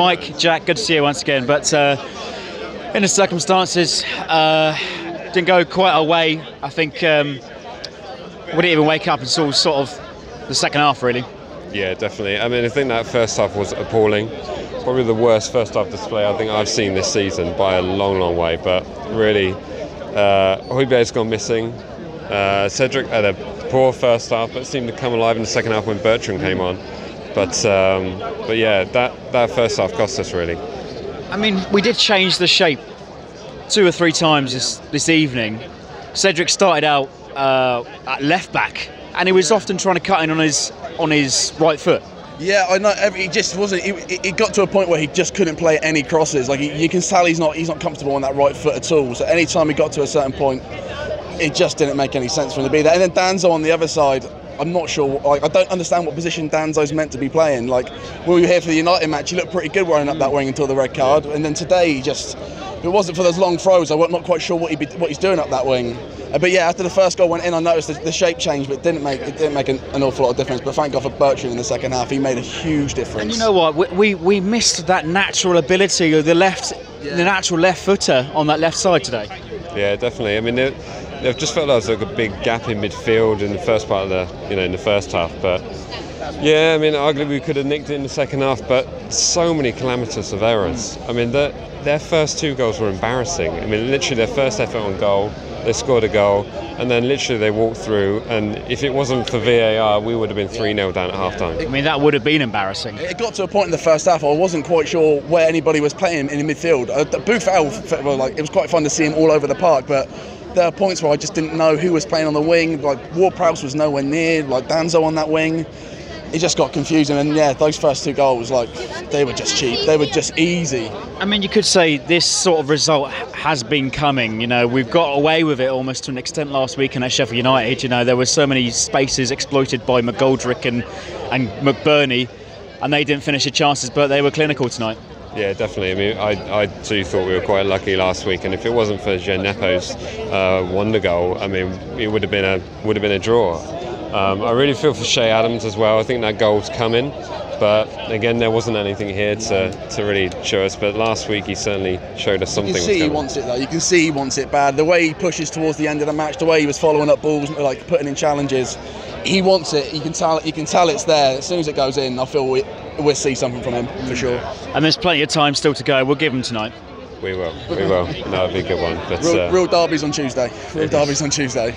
Mike, Jack, good to see you once again. But in the circumstances, didn't go quite our way. I think we didn't even wake up until sort of the second half, really. Yeah, definitely. I mean, I think that first half was appalling. Probably the worst first half display I think I've seen this season by a long, long way. But really, Højbjerg's gone missing. Cedric had a poor first half, but seemed to come alive in the second half when Bertrand came on. But yeah, that first half cost us really. I mean, we did change the shape 2 or 3 times this evening. Cedric started out at left back, and he was often trying to cut in on his right foot. Yeah, I know. He just wasn't. It got to a point where he just couldn't play any crosses. Like you can tell he's not comfortable on that right foot at all. So any time he got to a certain point, it just didn't make any sense for him to be there. And then Danzo on the other side, I'm not sure. Like, I don't understand what position Danzo's meant to be playing. Like when we were here for the United match, he looked pretty good running up that wing until the red card. And then today, he just. If it wasn't for those long throws, I'm not quite sure what he's doing up that wing. But yeah, after the first goal went in, I noticed the shape change, but it didn't make an awful lot of difference. But thank God for Bertrand in the second half; he made a huge difference. And you know what? We missed that natural ability of the natural left footer on that left side today. Yeah, definitely. I mean, they've just felt like there was a big gap in midfield in the first part of in the first half, but. Yeah, I mean, arguably we could have nicked it in the second half, but so many calamitous of errors. I mean, their first 2 goals were embarrassing. I mean, literally their first effort on goal, they scored a goal, and then literally they walked through, and if it wasn't for VAR, we would have been 3-0 down at half-time. I mean, that would have been embarrassing. It got to a point in the first half, I wasn't quite sure where anybody was playing in the midfield. Buffal, well, like, it was quite fun to see him all over the park, but there are points where I just didn't know who was playing on the wing. Like, Ward-Prowse was nowhere near, like Danzo on that wing. It just got confusing, and yeah, those first 2 goals, like, they were just cheap. They were just easy. I mean, you could say this sort of result has been coming. You know, we've got away with it almost to an extent last week at Sheffield United. You know, there were so many spaces exploited by McGoldrick and McBurney, and they didn't finish the chances, but they were clinical tonight. Yeah, definitely. I mean, I too thought we were quite lucky last week, and if it wasn't for Djenepo's wonder goal, I mean, it would have been a draw. I really feel for Shea Adams as well. I think that goal's coming, but again, there wasn't anything here to really show us. But last week, he certainly showed us something. You can see he wants it though. You can see he wants it bad. The way he pushes towards the end of the match, the way he was following up balls, like putting in challenges, he wants it. You can tell it's there. As soon as it goes in, I feel we'll see something from him for sure. And there's plenty of time still to go. We'll give him tonight. We will. That'll be a good one. But real derbies on Tuesday. Real derbies on Tuesday.